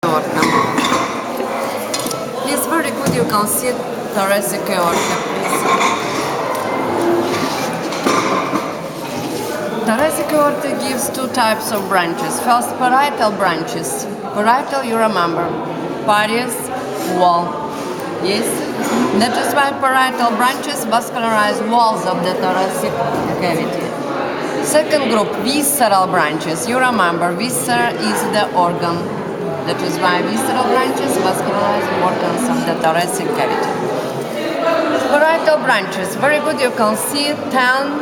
aorta. It's very good, you can see thoracic aorta, please. Thoracic aorta gives two types of branches. First, parietal branches. Parietal, you remember, paries, wall. Yes? That is why parietal branches vascularize walls of the thoracic cavity. Second group, visceral branches. You remember, viscera is the organ. That is why visceral branches vascularize organs of the thoracic cavity. Parietal branches, very good, you can see 10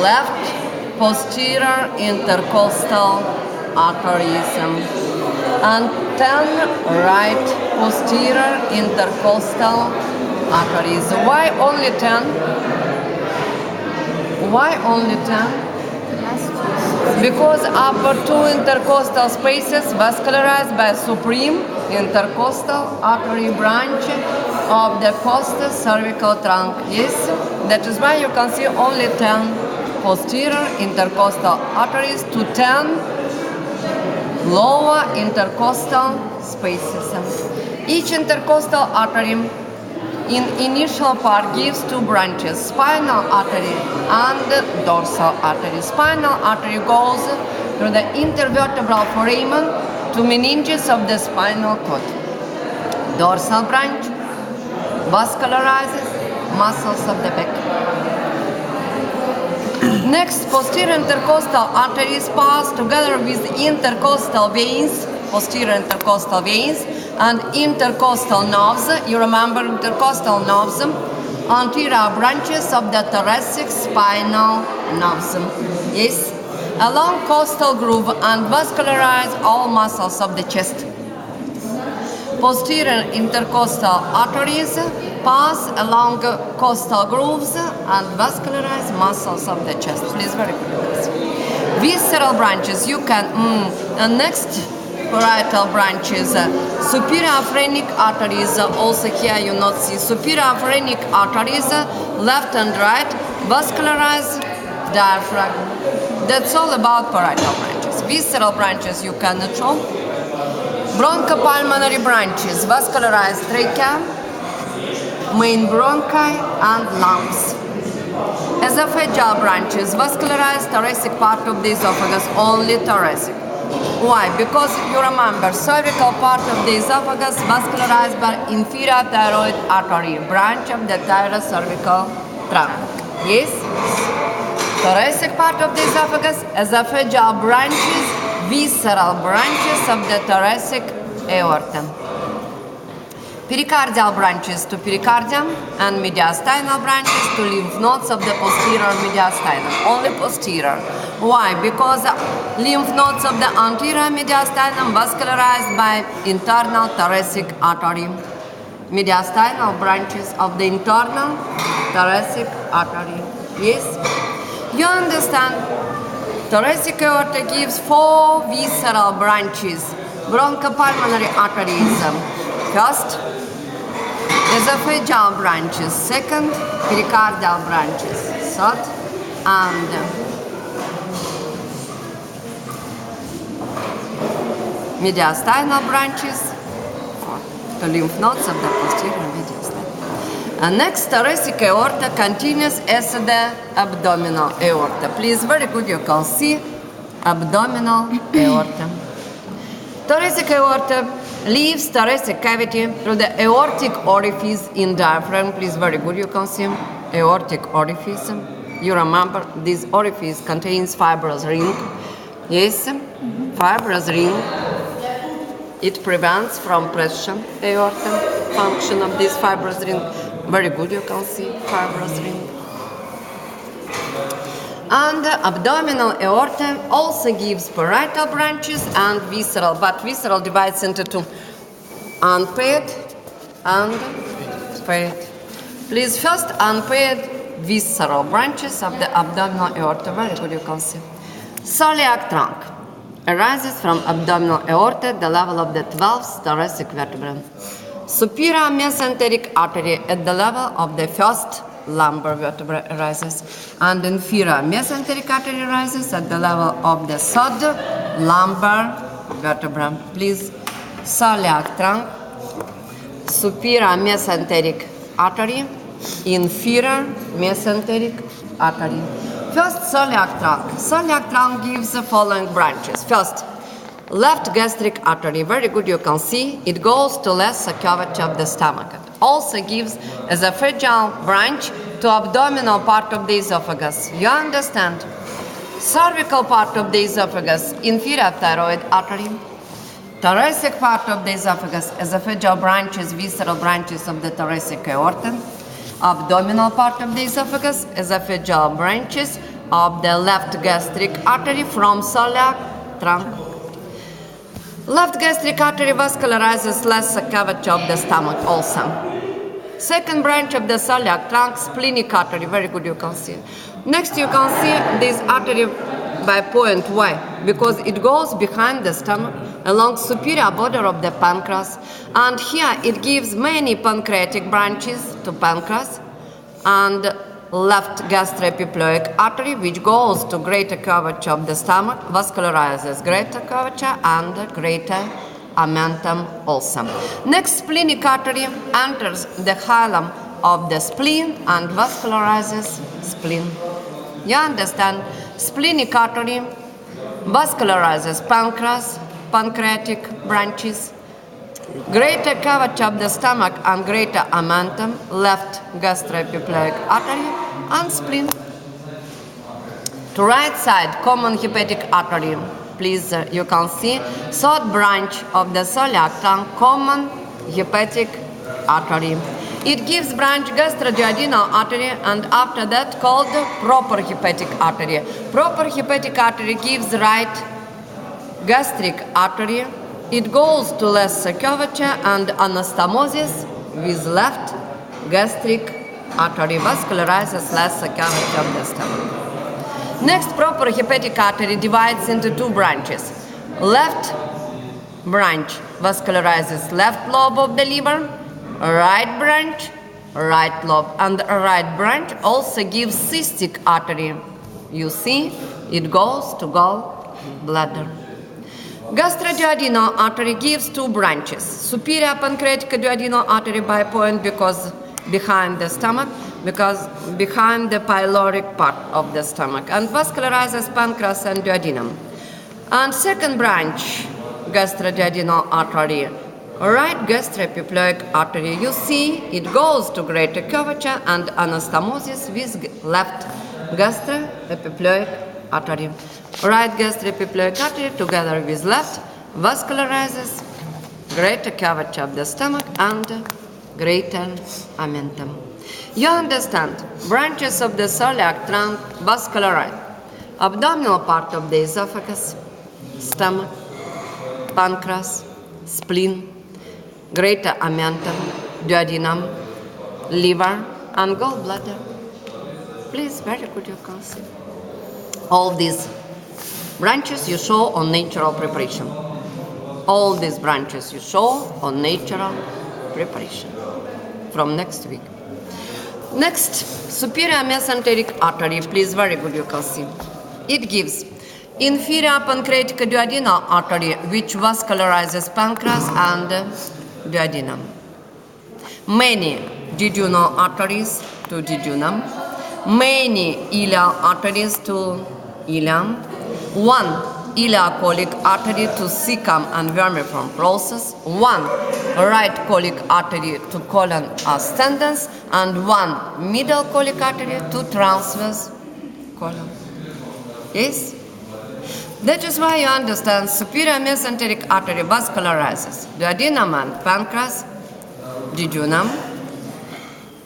left posterior intercostal arteries and 10 right posterior intercostal arteries. Why only 10? Why only 10? Because upper two intercostal spaces vascularized by supreme intercostal artery branch of the post-cervical trunk. Yes, that is why you can see only 10 posterior intercostal arteries to 10 lower intercostal spaces. Each intercostal artery in initial part gives two branches, spinal artery and dorsal artery. Spinal artery goes through the intervertebral foramen to meninges of the spinal cord. Dorsal branch vascularizes muscles of the back. Next, posterior intercostal arteries pass together with intercostal veins, posterior intercostal veins, and intercostal nerves. You remember intercostal nerves, anterior branches of the thoracic spinal nerves. Yes, along costal groove and vascularize all muscles of the chest. Posterior intercostal arteries pass along costal grooves and vascularize muscles of the chest. Please, very good. Visceral branches, you can, next parietal branches, superior phrenic arteries, also here you not see, superior phrenic arteries, left and right, vascularize diaphragm. That's all about parietal branches. Visceral branches you cannot show. Bronchopulmonary branches, vascularize trachea, main bronchi and lungs. Esophageal branches, vascularize thoracic part of the esophagus, only thoracic. Why? Because you remember, cervical part of the esophagus vascularized by inferior thyroid artery, branch of the thyrocervical trunk. Yes? Thoracic part of the esophagus, esophageal branches, visceral branches of the thoracic aorta. Pericardial branches to pericardium and mediastinal branches to lymph nodes of the posterior mediastinum, only posterior. Why? Because lymph nodes of the anterior mediastinum vascularized by internal thoracic artery. Mediastinal branches of the internal thoracic artery. Yes? You understand? Thoracic aorta gives 4 visceral branches. Bronchopulmonary arteries. First, esophageal branches. Second, pericardial branches. Third, and mediastinal branches for the lymph nodes of the posterior mediastinum. And next, thoracic aorta continues as the abdominal aorta. Please, very good, you can see abdominal aorta. Thoracic aorta leaves thoracic cavity through the aortic orifice in diaphragm. Please, very good, you can see aortic orifice. You remember this orifice contains fibrous ring. Yes, fibrous ring. It prevents from pressure aorta function of this fibrous ring. Very good, you can see fibrous ring. And the abdominal aorta also gives parietal branches and visceral, but visceral divides into two, unpaired and paired. Please, first unpaired visceral branches of the abdominal aorta. Very good, you can see. Celiac trunk arises from abdominal aorta at the level of the 12th thoracic vertebra. Superior mesenteric artery at the level of the first lumbar vertebra arises, and inferior mesenteric artery arises at the level of the third lumbar vertebra. Please, celiac trunk, superior mesenteric artery, inferior mesenteric artery. First, celiac trunk. Celiac trunk gives the following branches. First, left gastric artery. Very good, you can see. It goes to lesser curvature of the stomach. It also gives esophageal branch to abdominal part of the esophagus. You understand? Cervical part of the esophagus, inferior thyroid artery. Thoracic part of the esophagus, esophageal branches, visceral branches of the thoracic aorta. Abdominal part of the esophagus, esophageal branches of the left gastric artery from celiac trunk. Left gastric artery vascularizes lesser curvature of the stomach also. Second branch of the celiac trunk, splenic artery. Very good, you can see. Next, you can see this artery by point. Why? Because it goes behind the stomach along superior border of the pancreas, and here it gives many pancreatic branches to pancreas, and left gastroepiploic artery, which goes to greater curvature of the stomach, vascularizes greater curvature and greater omentum also. Next, splenic artery enters the hilum of the spleen and vascularizes spleen. You understand? Splenic artery vascularizes pancreas, pancreatic branches, greater curvature of the stomach and greater omentum, left gastroepiploic artery and spleen. To right side, common hepatic artery. Please, you can see third branch of the celiac trunk, common hepatic artery. It gives branch gastroduodenal artery, and after that called proper hepatic artery. Proper hepatic artery gives right gastric artery. It goes to lesser curvature and anastomosis with left gastric artery, vascularizes lesser curvature of the stomach. Next, proper hepatic artery divides into two branches. Left branch vascularizes left lobe of the liver, right branch, right lobe, and the right branch also gives cystic artery. You see, it goes to gallbladder. Gastroduodenal artery gives two branches. Superior pancreatic duodenal artery by point because behind the stomach, because behind the pyloric part of the stomach, and vascularizes pancreas and duodenum. And second branch, gastroduodenal artery, right gastroepiploic artery. You see, it goes to greater curvature and anastomosis with left gastroepiploic artery. Right gastroepiploic artery together with left vascularizes greater curvature of the stomach and greater omentum. You understand? Branches of the celiac trunk vascularize abdominal part of the esophagus, stomach, pancreas, spleen, greater omentum, duodenum, liver, and gallbladder. Please, very good, you can see. All these branches you show on natural preparation. All these branches you show on natural preparation from next week. Next, superior mesenteric artery. Please, very good, you can see. It gives inferior pancreatic duodenal artery, which vascularizes pancreas and duodenum. Many jejunal arteries to jejunum. Many ileal arteries to ileum. One ileocolic artery to cecum and vermiform process. One right colic artery to colon ascendens, and one middle colic artery to transverse colon. Yes? That is why you understand superior mesenteric artery vascularizes duodenum and pancreas, jejunum,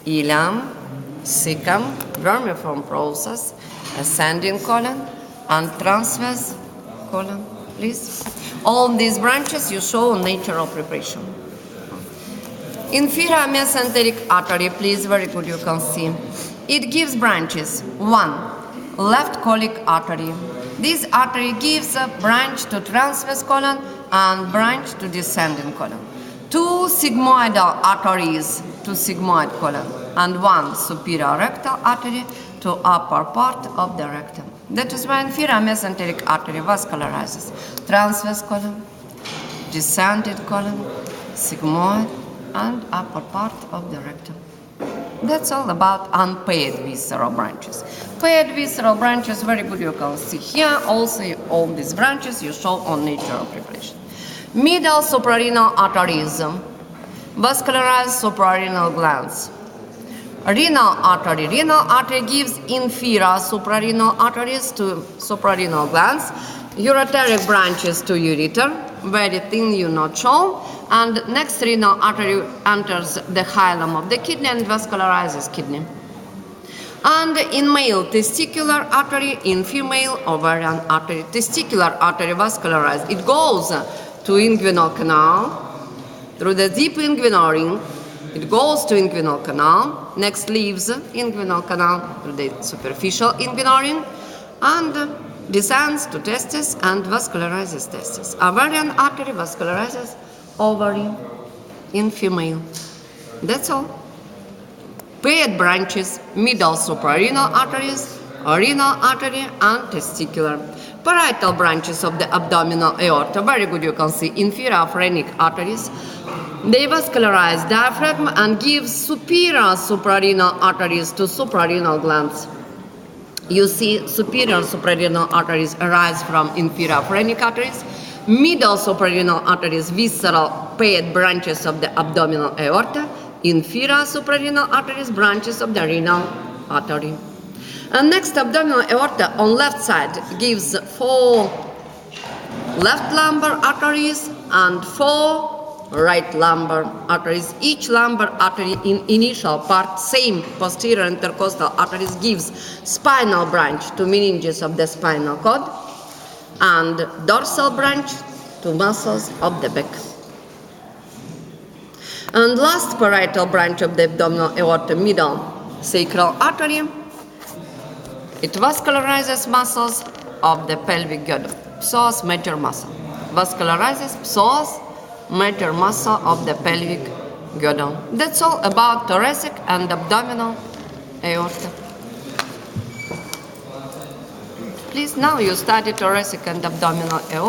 ileum, cecum, vermiform process, ascending colon, and transverse colon. Please. All these branches you show on natural preparation. Inferior mesenteric artery, please, very good, you can see. It gives branches. One, left colic artery. This artery gives a branch to transverse colon and branch to descending colon. Two sigmoidal arteries to sigmoid colon, and one superior rectal artery to upper part of the rectum. That is why inferior mesenteric artery vascularizes transverse colon, descended colon, sigmoid, and upper part of the rectum. That's all about unpaired visceral branches. Paired visceral branches, very good, you can see here. Also, all these branches you show on natural preparation. Middle suprarenal arteries, vascularized suprarenal glands. Renal artery gives inferior suprarenal arteries to suprarenal glands, ureteric branches to ureter, very thin, you not shown, and next renal artery enters the hilum of the kidney and vascularizes kidney. And in male, testicular artery, in female, ovarian artery. Testicular artery vascularized. It goes to inguinal canal, through the deep inguinal ring. It goes to inguinal canal, next leaves inguinal canal through the superficial inguinal ring, and descends to testes and vascularizes testes. Ovarian artery vascularizes ovary in female. That's all. Paired branches, middle suprarenal arteries, renal artery, and testicular. Parietal branches of the abdominal aorta, very good, you can see inferior phrenic arteries. They vascularize diaphragm and give superior suprarenal arteries to suprarenal glands. You see superior suprarenal arteries arise from inferior phrenic arteries. Middle suprarenal arteries, visceral paired branches of the abdominal aorta. Inferior suprarenal arteries, branches of the renal artery. And next, abdominal aorta on left side gives 4 left lumbar arteries and 4 right lumbar arteries. Each lumbar artery in initial part, same posterior intercostal arteries, gives spinal branch to meninges of the spinal cord and dorsal branch to muscles of the back. And last parietal branch of the abdominal aorta, middle sacral artery. It vascularizes muscles of the pelvic girdle, psoas major muscle. Vascularizes psoas major muscle of the pelvic girdle. That's all about thoracic and abdominal aorta. Please, now you study thoracic and abdominal aorta.